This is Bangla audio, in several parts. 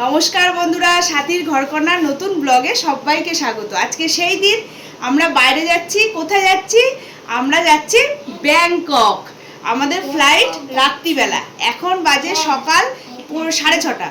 নমস্কার বন্ধুরা, সাথীর ঘরকন্যার নতুন ব্লগে সবাইকে স্বাগত। আজকে সেই দিন আমরা বাইরে যাচ্ছি। কোথায় যাচ্ছি? আমরা যাচ্ছি ব্যাংকক। আমাদের ফ্লাইট রাত্রিবেলা, এখন বাজে সকাল 6:30।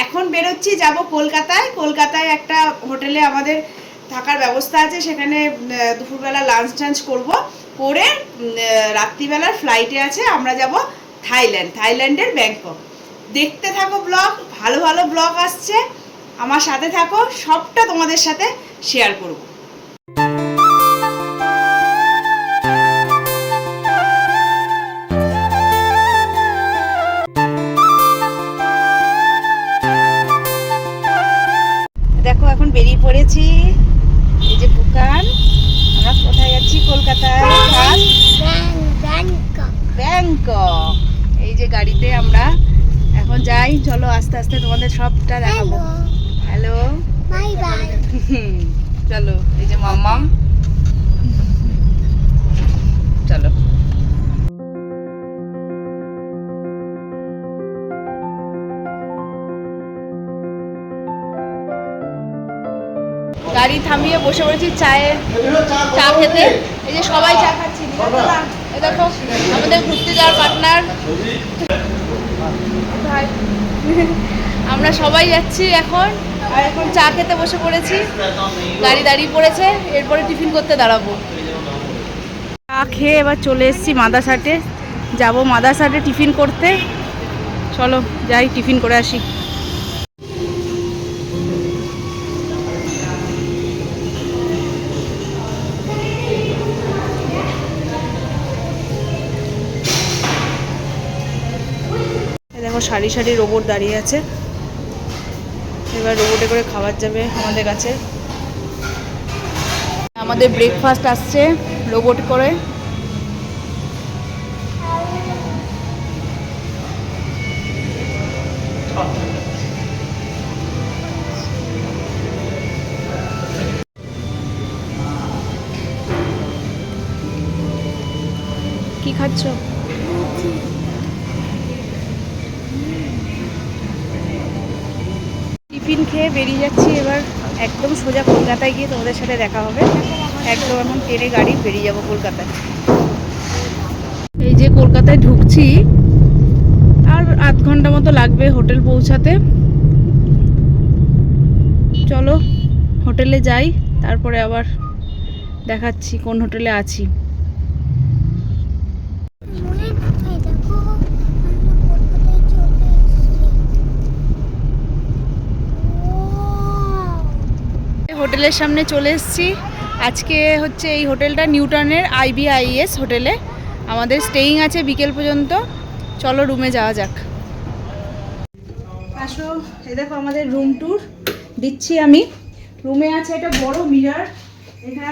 এখন বেরোচ্ছি, যাব কলকাতায়। কলকাতায় একটা হোটেলে আমাদের থাকার ব্যবস্থা আছে, সেখানে দুপুরবেলা লাঞ্চ টাঞ্চ করবো, করে রাত্রিবেলার ফ্লাইটে আছে আমরা যাব থাইল্যান্ডের ব্যাংকক। দেখতে থাকো ব্লগ, ভালো ভালো ব্লগ আসছে, আমার সাথে থাকো, সবটা তোমাদের সাথে শেয়ার করব। দেখো এখন বেরিয়ে পড়েছি, এই যে দোকান। আমরা কোথায় যাচ্ছি? কলকাতায় ব্যাংকক। এই যে গাড়িতে আমরা এখন যাই, চলো আস্তে আস্তে তোমাদের সবটা দেখাবো। Hello, bye bye. চলো, এই যে মাম্মাম, চলো। গাড়ি থামিয়ে বসে পড়েছি চা খেতে। এই যে সবাই চা খাচ্ছি। দেখো আমাদের ঘুরতে যাওয়ার পার্টনার, আমরা সবাই যাচ্ছি এখন। আর এখন চা খেতে বসে পড়েছি, গাড়ি দাঁড়িয়ে পড়েছে, এরপরে টিফিন করতে দাঁড়াবো। চা খেয়ে এবার চলে এসেছি মাদারসাটে, যাবো মাদারসাটে টিফিন করতে। চলো যাই, টিফিন করে আসি। দেখো সারি সারি রোবট দাঁড়িয়ে আছে, এবার রোবটে করে খাবার যাবে আমাদের কাছে। আমাদের ব্রেকফাস্ট আসছে রোবট করে। কি খাচ্ছ? টিফিন খেয়ে বেরিয়ে যাচ্ছি এবার, একদম সোজা কলকাতায় গিয়ে তোমাদের সাথে দেখা হবে। একদম এখন ট্রেনে গাড়ি বেরিয়ে যাব কলকাতায়। এই যে কলকাতায় ঢুকছি, আর আধ ঘন্টা মতো লাগবে হোটেল পৌঁছাতে। চলো হোটেলে যাই, তারপরে আবার দেখাচ্ছি কোন হোটেলে আছি। হোটেলের সামনে চলে এসেছি। আজকে হচ্ছে এই হোটেলটা নিউটাউনের IBIS হোটেলে আমাদের স্টেইং আছে বিকেল পর্যন্ত। চলো রুমে যাওয়া যাক। আসো, এই দেখো আমাদের রুম ট্যুর দিচ্ছি আমি। রুমে আছে একটা বড় মিরর, এখানে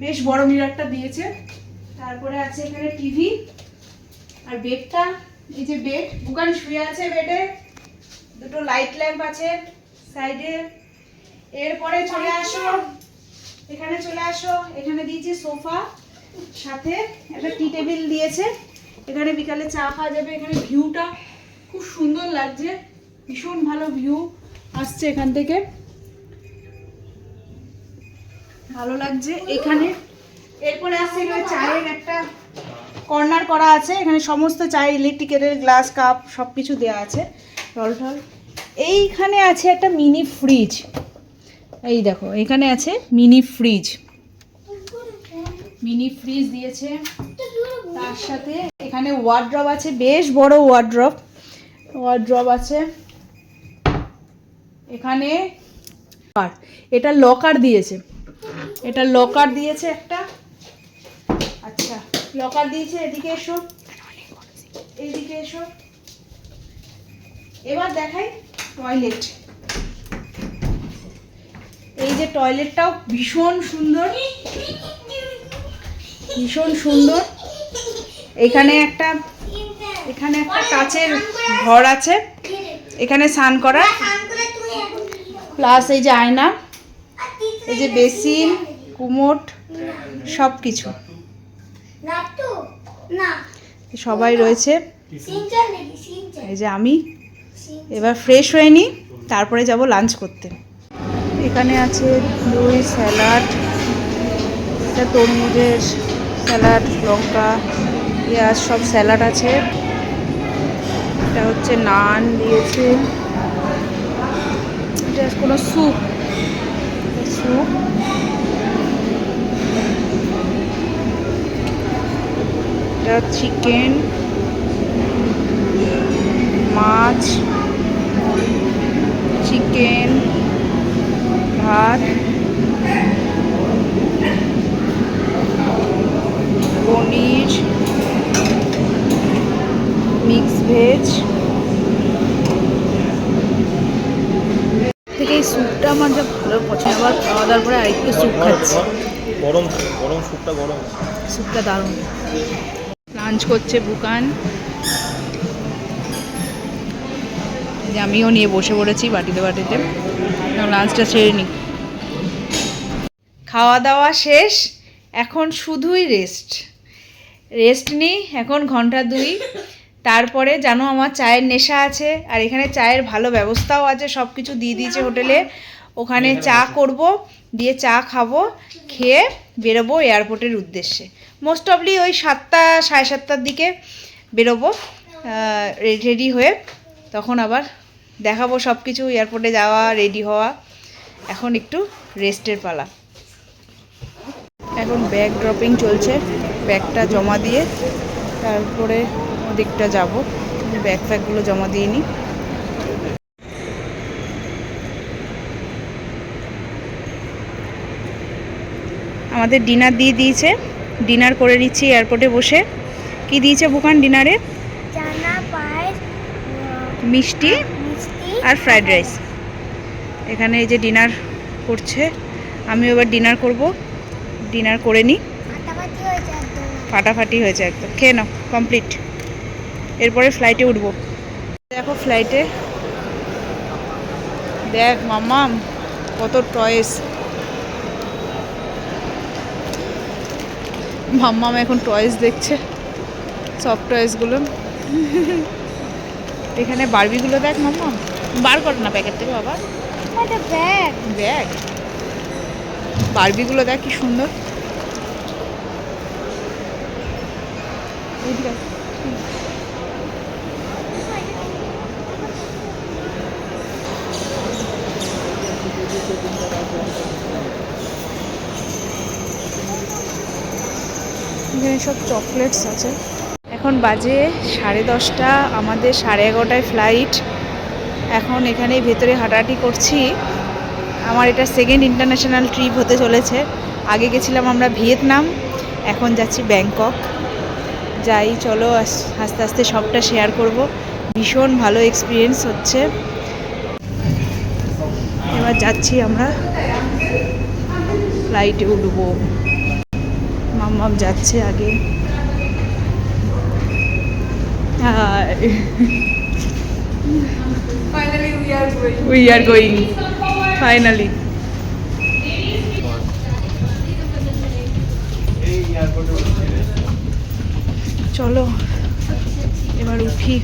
বেশ বড় মিররটা দিয়েছে। তারপরে আছে এখানে টিভি, আর বেডটা, এই যে বেড, বুকান শুয়ে আছে বেডে, দুটো লাইট ল্যাম্প আছে সাইডে। এরপরে চলে আসো, এখানে চলে আসো, এখানে দিয়েছে সোফা, সাথে একটা টি টেবিল দিয়েছে, এখানে বিকালে চা খাওয়া যাবে। এখানে ভিউটা খুব সুন্দর লাগছে, ভীষণ ভালো ভিউ আসছে এখান থেকে, ভালো লাগছে এখানে। এরপরে আসছে এখানে চায়ের একটা কর্নার করা আছে, এখানে সমস্ত চায়, ইলেকট্রিকের গ্লাস কাপ সব কিছু দেওয়া আছে, টল টল। এইখানে আছে একটা মিনি ফ্রিজ, এই দেখো এখানে আছে মিনি ফ্রিজ দিয়েছে। তার সাথে এখানে ওয়ার্ড্রব আছে, বেশ বড় ওয়ার্ড্রব আছে এখানে। আর এটা লকার দিয়েছে, একটা। আচ্ছা, লকার দিয়েছে। এদিকে এসো, এইদিকে এসো। এবার দেখাই টয়লেট। এই যে টয়লেটটাও ভীষণ সুন্দর। এখানে একটা কাচের ঘর আছে, এখানে স্নান করা, প্লাস এই যে আয়না, এই যে বেসিন, কুমোট, সব কিছু সবাই রয়েছে। এই যে আমি, এবার ফ্রেশ হয়ে নিই, তারপরে যাব লাঞ্চ করতে। এখানে আছে দই, স্যালাড, এটা তরমুজের স্যালাড, লঙ্কা, পেঁয়াজ সব স্যালাড আছে। এটা হচ্ছে নান দিয়েছে, এটা কোনো স্যুপ, এটা চিকেন, মাছ, চিকেন, ভাত, পনির, মিক্স ভেজ। থেকে এই স্যুপটা আমার যা ভালো পছন্দ, আবার খাওয়া দাওয়ার পরে আরেকটু স্যুপ খাচ্ছি। গরম গরম স্যুপটা গরম, স্যুপটা দারুণ। লাঞ্চ করছে বুকান, যে আমিও নিয়ে বসে পড়েছি বাটিতে বাটিতে, লাঞ্চটা সেরে নিই। খাওয়া দাওয়া শেষ, এখন শুধুই রেস্ট নিই এখন ঘন্টা 2। তারপরে জানো আমার চায়ের নেশা আছে, আর এখানে চায়ের ভালো ব্যবস্থাও আছে, সব কিছু দিয়ে দিয়েছে হোটেলে। ওখানে চা করব, দিয়ে চা খাবো, খেয়ে বেরোবো এয়ারপোর্টের উদ্দেশ্যে। মোস্ট অফলি ওই 7টা, 7:30টার দিকে বেরোবো রেডি হয়ে। তখন আবার দেখাবো সব কিছু, এয়ারপোর্টে যাওয়া, রেডি হওয়া। এখন একটু রেস্টের পালা। এখন ব্যাগ ড্রপিং চলছে, ব্যাগটা জমা দিয়ে তারপরে ওদিকটা যাব, ব্যাগ ফ্যাগগুলো জমা দিয়ে নিই। আমাদের ডিনার দিয়ে দিয়েছে, ডিনার করে নিচ্ছি এয়ারপোর্টে বসে। কি দিয়েছে বুকান ডিনারে? চানা, পায়েস, মিষ্টি আর ফ্রাইড রাইস। এখানে এই যে ডিনার করছে, আমিও এবার ডিনার করব, ডিনার করে নিই। ফাটাফাটি হয়েছে একদম, খেয়ে নাও, কমপ্লিট। এরপরে ফ্লাইটে উঠবো। দেখো ফ্লাইটে, দেখ মাম্মাম কত টয়েস। মাম্মাম এখন টয়েস দেখছে, সব টয়েসগুলো। এখানে বারবিগুলো দেখ মাম্মাম, বার কর না প্যাকেট থেকে বাবা। ব্যাগ বারবিগুলো দেখ কি সুন্দর। এখানে সব চকলেটস আছে। এখন বাজে 10:30, আমাদের 11:30টায় ফ্লাইট। এখন এখানে ভেতরে হাঁটাহাঁটি করছি। আমার এটা সেকেন্ড ইন্টারন্যাশনাল ট্রিপ হতে চলেছে। আগে গেছিলাম আমরা ভিয়েতনাম, এখন যাচ্ছি ব্যাংকক। যাই চলো, আস্তে আস্তে সবটা শেয়ার করব। ভীষণ ভালো এক্সপিরিয়েন্স হচ্ছে। এবার যাচ্ছি আমরা, ফ্লাইটে উঠবো। মাম্মাম যাচ্ছে আগে। Finally, we are going. We are going. Finally. চলো এবার উঠি।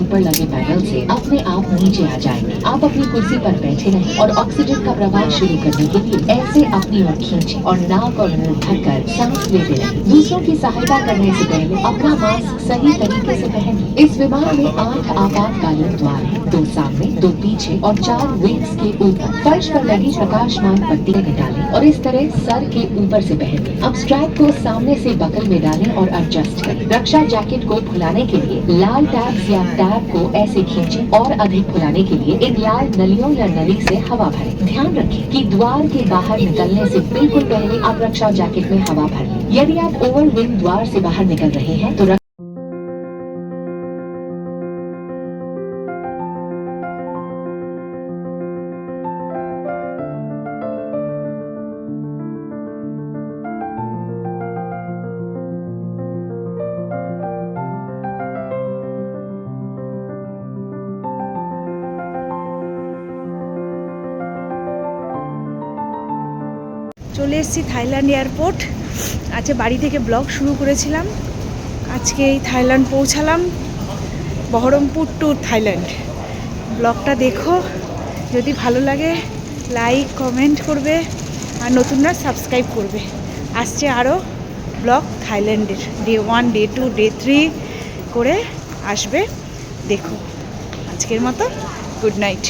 ऊपर लगे पैनल से अपने आप नीचे आ जाएंगे। आप अपनी कुर्सी पर बैठे रहें और ऑक्सीजन का प्रवाह शुरू करने के लिए ऐसे अपनी ओर खींचें और नाक और मुंह ढककर सांस लेते रहें। दूसरों की सहायता करने से पहले अपना मास्क सही तरीके से पहनें। इस विमान में 8 आपातकालीन द्वार हैं, 2 सामने, 2 पीछे और 4 विंग्स के ऊपर। फर्श पर लगी प्रकाशमान पट्टी निकालें और इस तरह सर के ऊपर से पहनें। अब स्ट्रैप को सामने से बकल में डालें और एडजस्ट करें। रक्षा जैकेट को फुलाने के लिए लाल टैब्स या टैब को ऐसे खींचें और अधिक फुलाने के लिए इन लाल नलियों या नली से हवा भरें। ध्यान रखें कि द्वार के बाहर निकलने से बिल्कुल पहले आप रक्षा जैकेट में हवा भर लें। यदि आप ओवर विंग द्वार से बाहर निकल रहे हैं तो চলে এসেছি থাইল্যান্ড এয়ারপোর্ট। আজকে বাড়ি থেকে ব্লগ শুরু করেছিলাম, আজকে এই থাইল্যান্ড পৌঁছালাম, বহরমপুর টু থাইল্যান্ড। ব্লগটা দেখো, যদি ভালো লাগে লাইক কমেন্ট করবে, আর নতুনরা সাবস্ক্রাইব করবে। আসছে আরও ব্লগ থাইল্যান্ডের, ডে 1 ডে 2 ডে 3 করে আসবে, দেখো। আজকের মতো গুড নাইট।